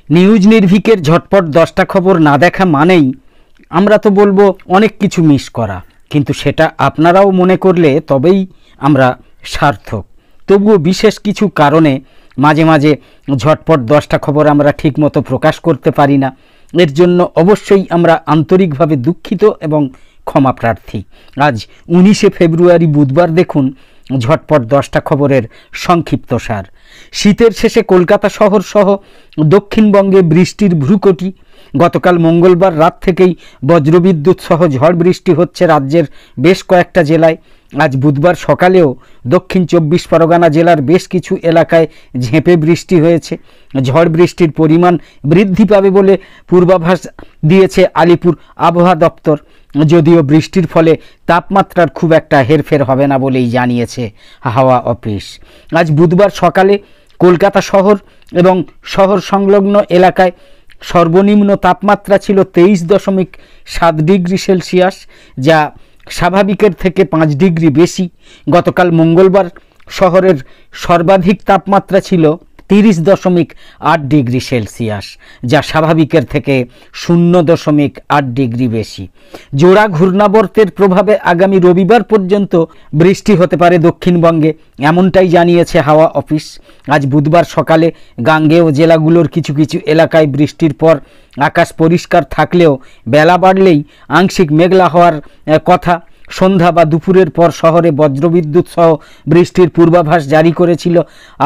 News নির্ভীকের ঝটপট 10টা খবর না দেখা মানেই আমরা তো বলবো অনেক কিছু মিস করা, কিন্তু সেটা আপনারাও মনে করলে তবেই আমরা সার্থক। তবুও বিশেষ কিছু কারণে মাঝে মাঝে ঝটপট 10টা খবর আমরা ঠিকমতো প্রকাশ করতে পারি না। এর জন্য অবশ্যই আমরা আন্তরিকভাবে দুঃখিত এবং ক্ষমা প্রার্থী। আজ 19শে ফেব্রুয়ারি বুধবার, দেখুন ঝটপট 10টা খবরের সংক্ষিপ্তসার। শীতের শেষে কলকাতা শহর সহ দক্ষিণবঙ্গে বৃষ্টির ভ্রুকুটি। গতকাল মঙ্গলবার রাত থেকেই বজ্রবিদ্যুৎ সহ ঝড় বৃষ্টি হচ্ছে রাজ্যের বেশ কয়েকটা জেলায়। আজ বুধবার সকালেও দক্ষিণ 24 পরগনা জেলার বেশ কিছু এলাকায় ঝেঁপে বৃষ্টি হয়েছে। ঝড় বৃষ্টির পরিমাণ বৃদ্ধি পাবে বলে পূর্বাভাস দিয়েছে আলিপুর আবহাওয়া দপ্তর, যদিও বৃষ্টির ফলে তাপমাত্রার খুব একটা হেরফের হবে না বলেই জানিয়েছে হাওয়া অফিস। আজ বুধবার সকালে কলকাতা শহর এবং শহর সংলগ্ন এলাকায় সর্বনিম্ন তাপমাত্রা ছিল 23.7 ডিগ্রি সেলসিয়াস, যা স্বাভাবিকের থেকে 5 ডিগ্রি বেশি। গতকাল মঙ্গলবার শহরের সর্বাধিক তাপমাত্রা ছিল 30.8 ডিগ্রি সেলসিয়াস, যা স্বাভাবিকের থেকে 0.8 ডিগ্রি বেশি। জোড়া ঘূর্ণাবর্তের প্রভাবে আগামী রবিবার পর্যন্ত বৃষ্টি হতে পারে দক্ষিণবঙ্গে, এমনটাই জানিয়েছে হাওয়া অফিস। আজ বুধবার সকালে গাঙ্গেয় জেলাগুলোর কিছু কিছু এলাকায় বৃষ্টির পর আকাশ পরিষ্কার থাকলেও বেলা বাড়লেই আংশিক মেঘলা হওয়ার কথা। সন্ধ্যা বা দুপুরের পর শহরে বজ্রবিদ্যুৎ সহ বৃষ্টির পূর্বাভাস জারি করেছিল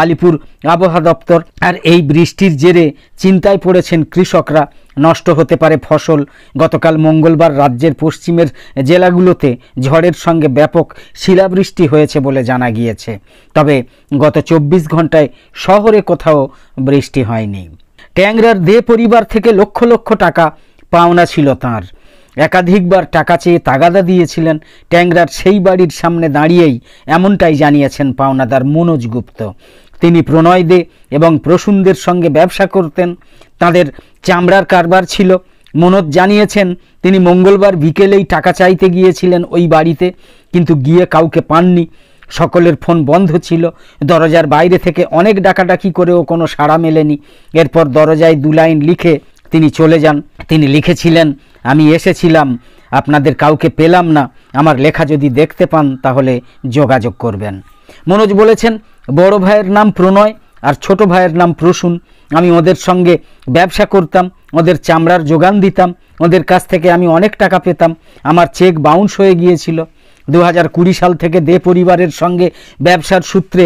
আলিপুর আবহাওয়া দপ্তর। আর এই বৃষ্টির জেরে চিন্তায় পড়েছেন কৃষকরা, নষ্ট হতে পারে ফসল। গতকাল মঙ্গলবার রাজ্যের পশ্চিমের জেলাগুলোতে ঝড়ের সঙ্গে ব্যাপক শিলাবৃষ্টি হয়েছে বলে জানা গিয়েছে, তবে গত 24 ঘন্টায় শহরে কোথাও বৃষ্টি হয়নি। ট্যাংরার দে পরিবার থেকে লক্ষ লক্ষ টাকা পাওনা ছিল তাঁর। একাধিকবার টাকা চেয়ে তাগাদা দিয়েছিলেন। ট্যাংরার সেই বাড়ির সামনে দাঁড়িয়েই এমনটাই জানিয়েছেন পাওনাদার মনোজ গুপ্ত। তিনি প্রণয় দে এবং প্রসূনদের সঙ্গে ব্যবসা করতেন, তাদের চামড়ার কারবার ছিল। মনোজ জানিয়েছেন তিনি মঙ্গলবার বিকেলেই টাকা চাইতে গিয়েছিলেন ওই বাড়িতে, কিন্তু গিয়ে কাউকে পাননি। সকলের ফোন বন্ধ ছিল। দরজার বাইরে থেকে অনেক ডাকাডাকি করেও কোনো সাড়া মেলেনি। এরপর দরজায় 2 লাইন লিখে তিনি চলে যান। তিনি লিখেছিলেন, আমি এসেছিলাম, আপনাদের কাউকে পেলাম না, আমার লেখা যদি দেখতে পান তাহলে যোগাযোগ করবেন। মনোজ বলেছেন, বড় ভাইয়ের নাম প্রণয় আর ছোট ভাইয়ের নাম প্রসূন। আমি ওদের সঙ্গে ব্যবসা করতাম, ওদের চামড়ার যোগান দিতাম, ওদের কাছ থেকে আমি অনেক টাকা পেতাম। আমার চেক বাউন্স হয়ে গিয়েছিল। 2020 সাল থেকে দে পরিবারের সঙ্গে ব্যবসার সূত্রে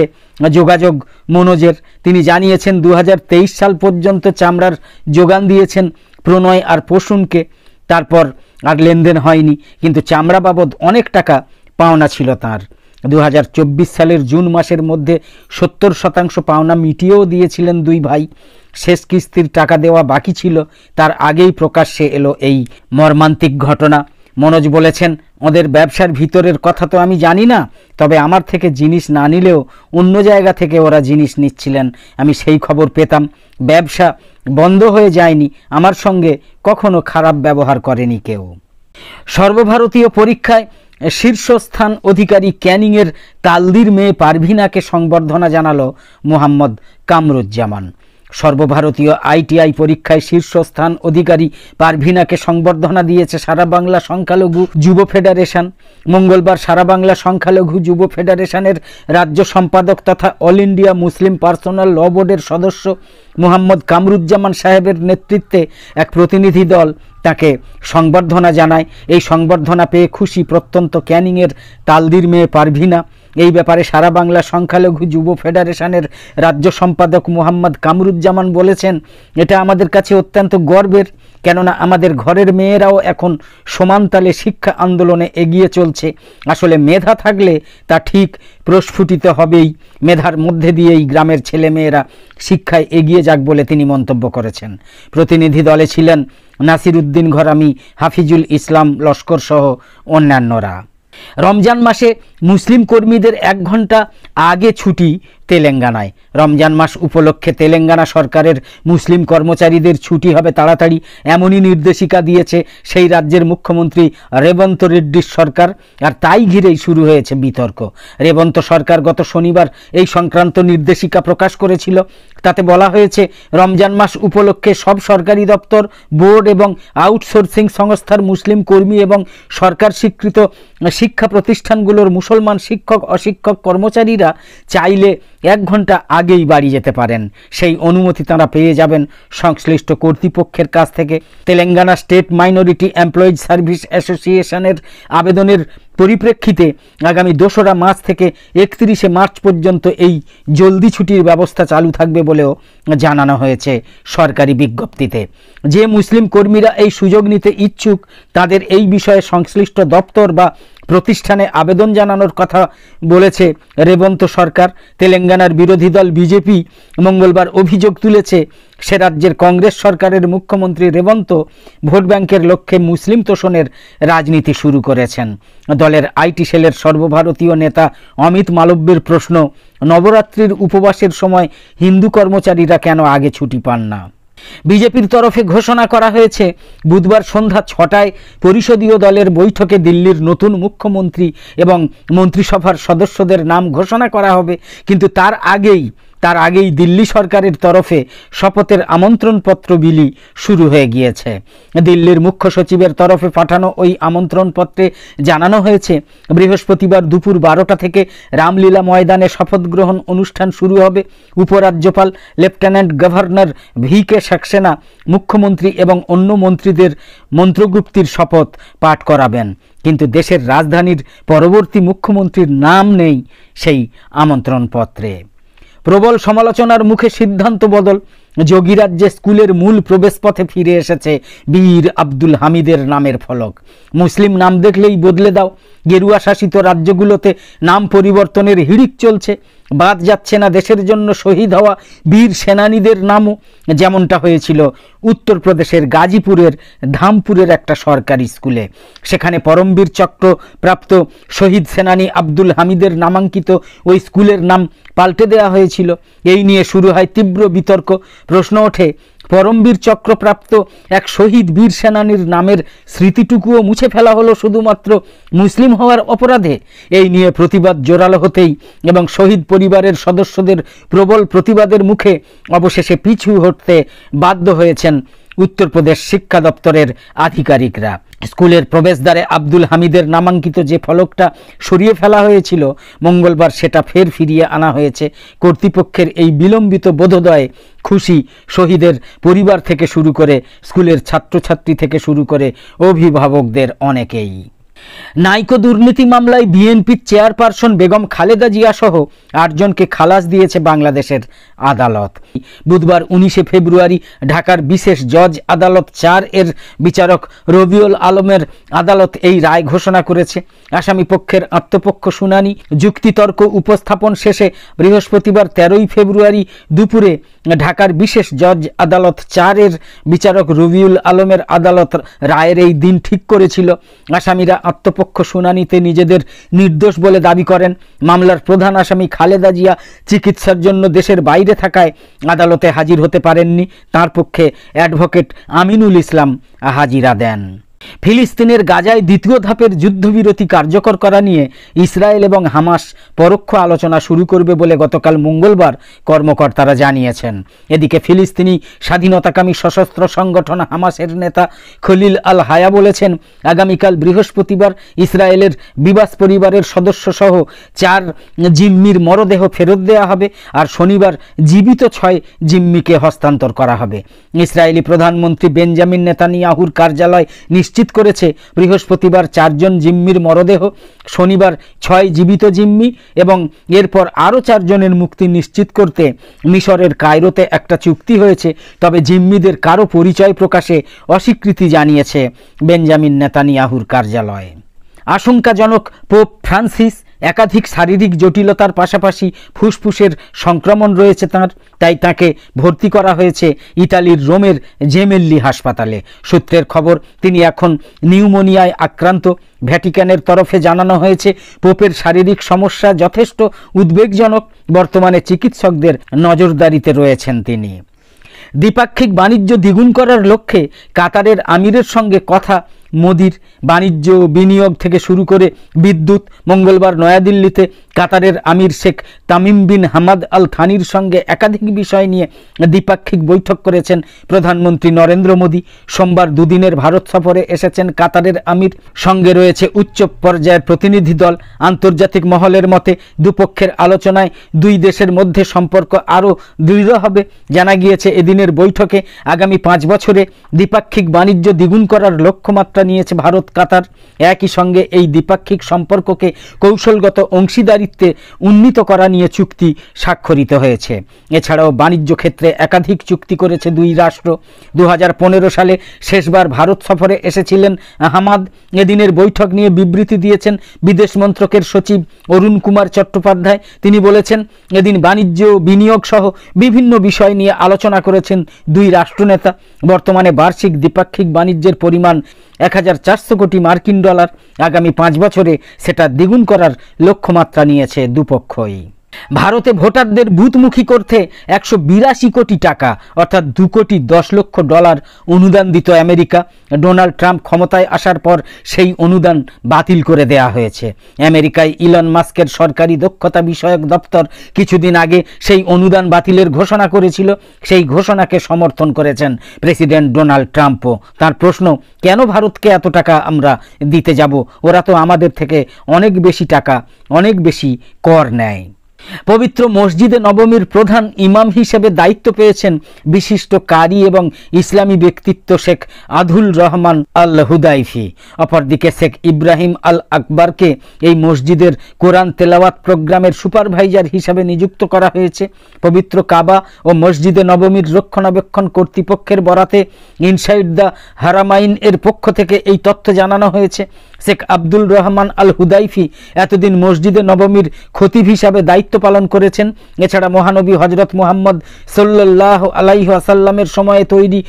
যোগাযোগ মনোজের। তিনি জানিয়েছেন 2023 সাল পর্যন্ত চামড়ার যোগান দিয়েছেন প্রণয় আর প্রসূনকে, তারপর আর লেনদেন হয়নি, কিন্তু চামড়া বাবদ অনেক টাকা পাওনা ছিল তাঁর। 2024 সালের জুন মাসের মধ্যে 70% পাওনা মিটিয়েও দিয়েছিলেন 2 ভাই। শেষ কিস্তির টাকা দেওয়া বাকি ছিল, তার আগেই প্রকাশ্যে এলো এই মর্মান্তিক ঘটনা। মনোজ বলেছেন, ওদের ব্যবসার ভিতরের কথা তো আমি জানি না, তবে আমার থেকে জিনিস না নিলেও অন্য জায়গা থেকে ওরা জিনিস নিচ্ছিলেন, আমি সেই খবর পেতাম। ব্যবসা বন্ধ হয়ে যায়নি, আমার সঙ্গে কখনো খারাপ ব্যবহার করেনি কেউ। সর্বভারতীয় পরীক্ষায় শীর্ষস্থান অধিকারী ক্যানিংয়ের তালদির মেয়ে পারভিনাকে সংবর্ধনা জানালো মোহাম্মদ কামরুজ্জামান। সর্বভারতীয় আইটিআই পরীক্ষায় শীর্ষস্থান অধিকারী পারভিনাকে সংবর্ধনা দিয়েছে সারা বাংলা সংখ্যালঘু যুব ফেডারেশন। মঙ্গলবার সারা বাংলা সংখ্যালঘু যুব ফেডারেশনের রাজ্য সম্পাদক তথা অল ইন্ডিয়া মুসলিম পার্সোনাল ল বোর্ডের সদস্য মোহাম্মদ কামরুজ্জামান সাহেবের নেতৃত্বে এক প্রতিনিধি দল তাকে সংবর্ধনা জানায়। এই সংবর্ধনা পেয়ে খুশি প্রত্যন্ত ক্যানিংয়ের তালদির মেয়ে পারভিনা। এই ব্যাপারে সারা বাংলা সংখ্যালঘু যুব ফেডারেশনের রাজ্য সম্পাদক মোহাম্মদ কামরুজ্জামান বলেছেন, এটা আমাদের কাছে অত্যন্ত গর্বের, কেননা আমাদের ঘরের মেয়েরাও এখন সমান তালে শিক্ষা আন্দোলনে এগিয়ে চলছে। আসলে মেধা থাকলে তা ঠিক প্রস্ফুটিত হবেই, মেধার মধ্যে দিয়েই গ্রামের ছেলেমেয়েরা শিক্ষায় এগিয়ে যাক বলে তিনি মন্তব্য করেছেন। প্রতিনিধি দলে ছিলেন নাসির উদ্দিন ঘরামি, হাফিজুল ইসলাম লস্কর সহ অন্যান্যরা। রমজান মাসে মুসলিম কর্মীদের 1 ঘন্টা আগে ছুটি তেলেঙ্গানায়। রমজান মাস উপলক্ষে তেলেঙ্গানা সরকারের মুসলিম কর্মচারীদের ছুটি হবে তাড়াতাড়ি, এমনই নির্দেশিকা দিয়েছে সেই রাজ্যের মুখ্যমন্ত্রী রেবন্ত রেড্ডির সরকার। আর তাই ঘিরেই শুরু হয়েছে বিতর্ক। রেবন্ত সরকার গত শনিবার এই সংক্রান্ত নির্দেশিকা প্রকাশ করেছিল। তাতে বলা হয়েছে, রমজান মাস উপলক্ষে সব সরকারি দপ্তর, বোর্ড এবং আউটসোর্সিং সংস্থার মুসলিম কর্মী এবং সরকার স্বীকৃত শিক্ষা প্রতিষ্ঠানগুলোর মুসলমান শিক্ষক অশিক্ষক কর্মচারীরা চাইলে 1 ঘন্টা আগেই বাড়ি যেতে পারেন। সেই অনুমতি তাঁরা পেয়ে যাবেন সংশ্লিষ্ট কর্তৃপক্ষের কাছ থেকে। Telangana state minority employees service অ্যাসোসিয়েশনের আবেদনের পরিপ্রেক্ষিতে আগামী 2রা মার্চ থেকে 31শে মার্চ পর্যন্ত এই জলদি ছুটির ব্যবস্থা চালু থাকবে বলেও জানানো হয়েছে সরকারি বিজ্ঞপ্তিতে। যে মুসলিম কর্মীরা এই সুযোগ নিতে ইচ্ছুক তাদের এই বিষয়ে সংশ্লিষ্ট দপ্তর বা প্রতিষ্ঠানে আবেদন জানানোর কথা বলেছে রেবন্ত সরকার। তেলেঙ্গানার বিরোধী দল বিজেপি মঙ্গলবার অভিযোগ তুলেছে, সে রাজ্যের কংগ্রেস সরকারের মুখ্যমন্ত্রী রেবন্ত ভোট ব্যাংকের লক্ষ্যে মুসলিম তোষণের রাজনীতি শুরু করেছেন। দলের আইটি সেলের সর্বভারতীয় নেতা অমিত মালব্যের প্রশ্ন, নবরাত্রির উপবাসের সময় হিন্দু কর্মচারীরা কেন আগে ছুটি পান না? বিজেপির তরফে ঘোষণা করা হয়েছে, বুধবার সন্ধ্যা 6টায় পরিষদীয় দলের বৈঠকে দিল্লির নতুন মুখ্যমন্ত্রী এবং মন্ত্রিসভার সদস্যদের নাম ঘোষণা করা হবে। কিন্তু তার আগেই দিল্লি সরকারের তরফে শপথের আমন্ত্রণপত্র বিলি শুরু হয়ে গিয়েছে। দিল্লির মুখ্য সচিবের তরফে পাঠানো ওই আমন্ত্রণপত্রে জানানো হয়েছে, বৃহস্পতিবার দুপুর 12টা থেকে রামলীলা ময়দানে শপথ গ্রহণ অনুষ্ঠান শুরু হবে। উপরাজ্যপাল লেফটেন্যান্ট গভর্নর VK সাক্সেনা মুখ্যমন্ত্রী এবং অন্য মন্ত্রীদের মন্ত্রগুপ্তির শপথ পাঠ করাবেন। কিন্তু দেশের রাজধানীর পরবর্তী মুখ্যমন্ত্রীর নাম নেই সেই আমন্ত্রণপত্রে। প্রবল সমালোচনার মুখে সিদ্ধান্ত বদল। যোগীরাজ্যে স্কুলের মূল প্রবেশপথে ফিরে এসেছে বীর আব্দুল হামিদের নামের ফলক। মুসলিম নাম দেখলেই বদলে দাও। গেরুয়া শাসিত রাজ্যগুলোতে নাম পরিবর্তনের হিড়িক চলছে। বাদ যাচ্ছে না দেশের জন্য শহীদ হওয়া বীর সেনানীদের নামও, যেমনটা হয়েছিল উত্তরপ্রদেশের গাজীপুরের ধামপুরের একটা সরকারি স্কুলে। সেখানে পরমবীর চক্র প্রাপ্ত শহীদ সেনানী আব্দুল হামিদের নামাঙ্কিত ওই স্কুলের নাম পাল্টে দেওয়া হয়েছিল। এই নিয়ে শুরু হয় তীব্র বিতর্ক। প্রশ্ন ওঠে, পরমবীর চক্রপ্রাপ্ত এক শহীদ বীর সেনানীর নামের স্মৃতিটুকুও মুছে ফেলা হলো শুধুমাত্র মুসলিম হওয়ার অপরাধে? এই নিয়ে প্রতিবাদ জোরালো হতেই এবং শহীদ পরিবারের সদস্যদের প্রবল প্রতিবাদের মুখে অবশেষে পিছু হটতে বাধ্য হয়েছেন উত্তরপ্রদেশ শিক্ষা দপ্তরের আধিকারিকরা। স্কুলের প্রবেশদ্বারে আব্দুল হামিদের নামাঙ্কিত যে ফলকটা সরিয়ে ফেলা হয়েছিল, মঙ্গলবার সেটা ফের ফিরিয়ে আনা হয়েছে। কর্তৃপক্ষের এই বিলম্বিত বোধোদয়ে খুশি শহীদের পরিবার থেকে শুরু করে স্কুলের ছাত্রছাত্রী থেকে শুরু করে অভিভাবকদের অনেকেই। নাইকো দুর্নীতি মামলায় বিএনপির চেয়ারপারসন বেগম খালেদা জিয়া সহ 8 জনকে খালাস দিয়েছে বাংলাদেশের আদালত। বুধবার 19শে ফেব্রুয়ারি ঢাকার বিশেষ জজ আদালত 4 এর বিচারক রবিউল আলমের আদালত এই রায় ঘোষণা করেছে। আসামি পক্ষের আত্মপক্ষ শুনানি যুক্তিতর্ক উপস্থাপন শেষে বৃহস্পতিবার 13ই ফেব্রুয়ারি দুপুরে ঢাকার বিশেষ জজ আদালত 4 এর বিচারক রবিউল আলমের আদালত রায়ের এই দিন ঠিক করেছিল। আসামিরা আত্মপক্ষ শুনানিতে নিজেদের নির্দোষ বলে দাবি করেন। মামলার প্রধান আসামি খালেদা জিয়া চিকিৎসার জন্য দেশের বাইরে থাকায় আদালতে হাজির হতে পারেননি। তার পক্ষে অ্যাডভোকেট আমিনুল ইসলাম হাজিরা দেন। ফিলিস্তিনের গাজায় দ্বিতীয় ধাপের যুদ্ধবিরতি কার্যকর করা নিয়ে ইসরায়েল এবং হামাস পরোক্ষ আলোচনা শুরু করবে বলে গতকাল মঙ্গলবার কর্মকর্তারা জানিয়েছেন। এদিকে ফিলিস্তিনি স্বাধীনতাকামী সশস্ত্র সংগঠন হামাসের নেতা খলিল আল হায়া বলেছেন, আগামীকাল বৃহস্পতিবার ইসরায়েলের বিবাস পরিবারের সদস্য সহ 4 জিম্মির মরদেহ ফেরত দেওয়া হবে, আর শনিবার জীবিত 6 জিম্মিকে হস্তান্তর করা হবে। ইসরায়েলি প্রধানমন্ত্রী বেঞ্জামিন নেতানিয়াহুর কার্যালয় নিশ্চিত করেছে বৃহস্পতিবার 4 জন জিম্মির মরদেহ, শনিবার 6 জীবিত জিম্মি এবং এরপর আরও 4 জনের মুক্তি নিশ্চিত করতে মিশরের কায়রোতে একটা চুক্তি হয়েছে। তবে জিম্মিদের কারো পরিচয় প্রকাশে অস্বীকৃতি জানিয়েছে বেঞ্জামিন নেতানিয়াহুর কার্যালয়। আশঙ্কাজনক পোপ ফ্রান্সিস একাধিক শারীরিক জটিলতার পাশাপাশি ফুসফুসের সংক্রমণ রয়েছে তাঁর, তাই তাকে ভর্তি করা হয়েছে ইতালির রোমের জেমেল্লি হাসপাতালে। সূত্রের খবর, তিনি এখন নিউমোনিয়ায় আক্রান্ত। ভ্যাটিকানের তরফে জানানো হয়েছে, পোপের শারীরিক সমস্যা যথেষ্ট উদ্বেগজনক। বর্তমানে চিকিৎসকদের নজরদারিতে রয়েছেন তিনি। দ্বিপাক্ষিক বাণিজ্য দ্বিগুণ করার লক্ষ্যে কাতারের আমিরের সঙ্গে কথা মোদির। বাণিজ্য, বিনিয়োগ থেকে শুরু করে বিদ্যুৎ। মঙ্গলবার নয়াদিল্লিতে কাতারের আমির Sheikh Tamim bin Hamad Al থানির সঙ্গে একাধিক বিষয় নিয়ে দ্বিপাক্ষিক বৈঠক করেছেন প্রধানমন্ত্রী নরেন্দ্র মোদী। সোমবার দুদিনের ভারত সফরে এসেছেন কাতারের আমির, সঙ্গে রয়েছে উচ্চ পর্যায়ের প্রতিনিধি দল। আন্তর্জাতিক মহলের মতে দুপক্ষের আলোচনায় দুই দেশের মধ্যে সম্পর্ক আরও দৃঢ় হবে। জানা গিয়েছে, এদিনের বৈঠকে আগামী 5 বছরে দ্বিপাক্ষিক বাণিজ্য দ্বিগুণ করার লক্ষ্যমাত্রা নিয়েছে ভারত কাতার। একই সঙ্গে এই দ্বিপাক্ষিক সম্পর্ককে কৌশলগত অংশীদারিত্বে উন্নীত করা নিয়ে চুক্তি স্বাক্ষরিত হয়েছে। এছাড়াও বাণিজ্য ক্ষেত্রে একাধিক চুক্তি করেছে দুই রাষ্ট্র। 2015 সালে শেষবার ভারত সফরে এসেছিলেন হামাদ। এদিনের বৈঠক নিয়ে বিবৃতি দিয়েছেন বিদেশ মন্ত্রকের সচিব অরুণ কুমার চট্টোপাধ্যায়। তিনি বলেছেন, এদিন বাণিজ্য, বিনিয়োগ সহ বিভিন্ন বিষয় নিয়ে আলোচনা করেছেন দুই রাষ্ট্রনেতা। বর্তমানে বার্ষিক দ্বিপাক্ষিক বাণিজ্যের পরিমাণ 1400 কোটি মার্কিন ডলার। আগামী 5 বছরে সেটা দ্বিগুণ করার লক্ষ্যমাত্রা নিয়েছে দুপক্ষই। ভারতে ভোটারদের বুথমুখী করতে 182 কোটি টাকা অর্থাৎ 2 কোটি 10 লক্ষ ডলার অনুদান দিত আমেরিকা। ডোনাল্ড ট্রাম্প ক্ষমতায় আসার পর সেই অনুদান বাতিল করে দেয়া হয়েছে। আমেরিকায় ইলন মাস্কের সরকারি দক্ষতা বিষয়ক দপ্তর কিছুদিন আগে সেই অনুদান বাতিলের ঘোষণা করেছিল। সেই ঘোষণাকে সমর্থন করেছেন প্রেসিডেন্ট ডোনাল্ড ট্রাম্পও। তার প্রশ্ন, কেন ভারতকে এত টাকা আমরা দিতে যাব? ওরা তো আমাদের থেকে অনেক বেশি টাকা, অনেক বেশি কর নেয়। পবিত্র মসজিদে নবমীর প্রধান ইমাম হিসেবে দায়িত্ব পেয়েছেন বিশিষ্ট কারি এবং ইসলামী ব্যক্তিত্ব শেখ আদুল রহমান আল হুদাইফি। অপরদিকে শেখ ইব্রাহিম আল আকবরকে এই মসজিদের কোরআন তেলাওয়াত প্রোগ্রামের সুপারভাইজার হিসাবে নিযুক্ত করা হয়েছে। পবিত্র কাবা ও মসজিদে নবমীর রক্ষণাবেক্ষণ কর্তৃপক্ষের বরাতে ইনসাইড দ্য হারামাইন এর পক্ষ থেকে এই তথ্য জানানো হয়েছে। শেখ আব্দুল রহমান আল হুদাইফি এতদিন মসজিদে নবমীর খতিব হিসাবে দায়িত্ব পালন করেছেন। এছাড়া মহানবী হজরত মুহাম্মদ সাল্লাল্লাহু আলাইহি ওয়াসাল্লামের সময়ে তৈরি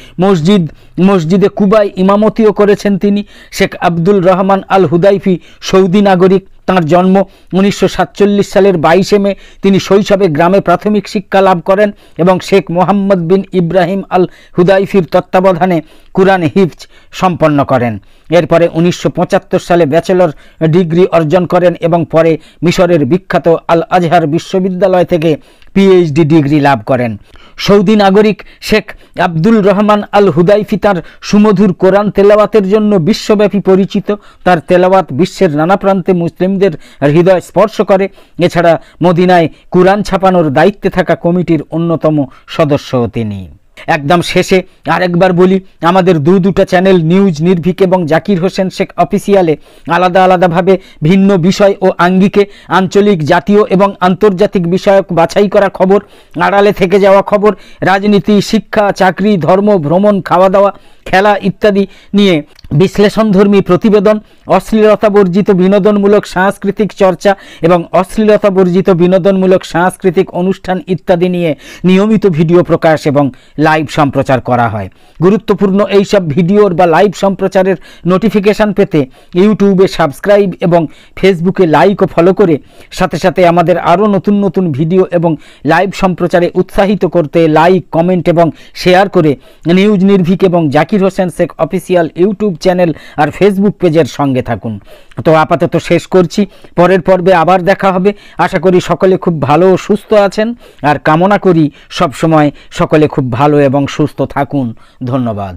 মসজিদে কুবায় ইমামতিও করেছেন তিনি। শেখ আব্দুল রহমান আল হুদাইফি সৌদি নাগরিক। তাঁর জন্ম 1947 সালের 22 মে। তিনি শৈশবে গ্রামে প্রাথমিক শিক্ষা লাভ করেন এবং শেখ মোহাম্মদ বিন ইব্রাহিম আল হুদাইফির তত্ত্বাবধানে কুরআন হিফজ সম্পন্ন করেন। এরপরে 1975 সালে ব্যাচেলর ডিগ্রি অর্জন করেন এবং পরে মিশরের বিখ্যাত আল আজহার বিশ্ববিদ্যালয় থেকে পিএইচডি ডিগ্রি লাভ করেন। সৌদি নাগরিক শেখ আব্দুল রহমান আল হুদাইফি তার সুমধুর কোরআন তেলাওয়াতের জন্য বিশ্বব্যাপী পরিচিত। তার তেলাওয়াত বিশ্বের নানা প্রান্তে মুসলিমদের হৃদয় স্পর্শ করে। এছাড়া মদিনায় কুরআন ছাপানোর দায়িত্বে থাকা কমিটির অন্যতম সদস্যও তিনি। একদম শেষে আরেকবার বলি, আমাদের দুটা চ্যানেল নিউজ নির্ভীক এবং জাকির হোসেন শেখ অফিসিয়ালে আলাদা আলাদাভাবে ভিন্ন বিষয় ও আঙ্গিকে আঞ্চলিক, জাতীয় এবং আন্তর্জাতিক বিষয়ক বাছাই করা খবর, আড়ালে থেকে যাওয়া খবর, রাজনীতি, শিক্ষা, চাকরি, ধর্ম, ভ্রমণ, খাওয়া দাওয়া, খেলা ইত্যাদি নিয়ে বিশ্লেষণধর্মী প্রতিবেদন, অশ্লীলতা বর্জিত বিনোদনমূলক সাংস্কৃতিক চর্চা এবং অশ্লীলতা বর্জিত বিনোদনমূলক সাংস্কৃতিক অনুষ্ঠান ইত্যাদি নিয়ে নিয়মিত ভিডিও প্রকাশ এবং লাইভ সম্প্রচার করা হয়। গুরুত্বপূর্ণ এইসব ভিডিওর বা লাইভ সম্প্রচারের নোটিফিকেশান পেতে ইউটিউবে সাবস্ক্রাইব এবং ফেসবুকে লাইক ও ফলো করে সাথে সাথে আমাদের আরও নতুন নতুন ভিডিও এবং লাইভ সম্প্রচারে উৎসাহিত করতে লাইক, কমেন্ট এবং শেয়ার করে নিউজ নির্ভীক এবং Zakir Hossain Sheikh official YouTube channel আর ফেসবুক পেজের সঙ্গে থাকুন। তো আপাতত শেষ করছি, পরের পর্বে আবার দেখা হবে। আশা করি সকলে খুব ভালো ও সুস্থ আছেন, আর কামনা করি সবসময় সকলে খুব ভালো এবং সুস্থ থাকুন। ধন্যবাদ।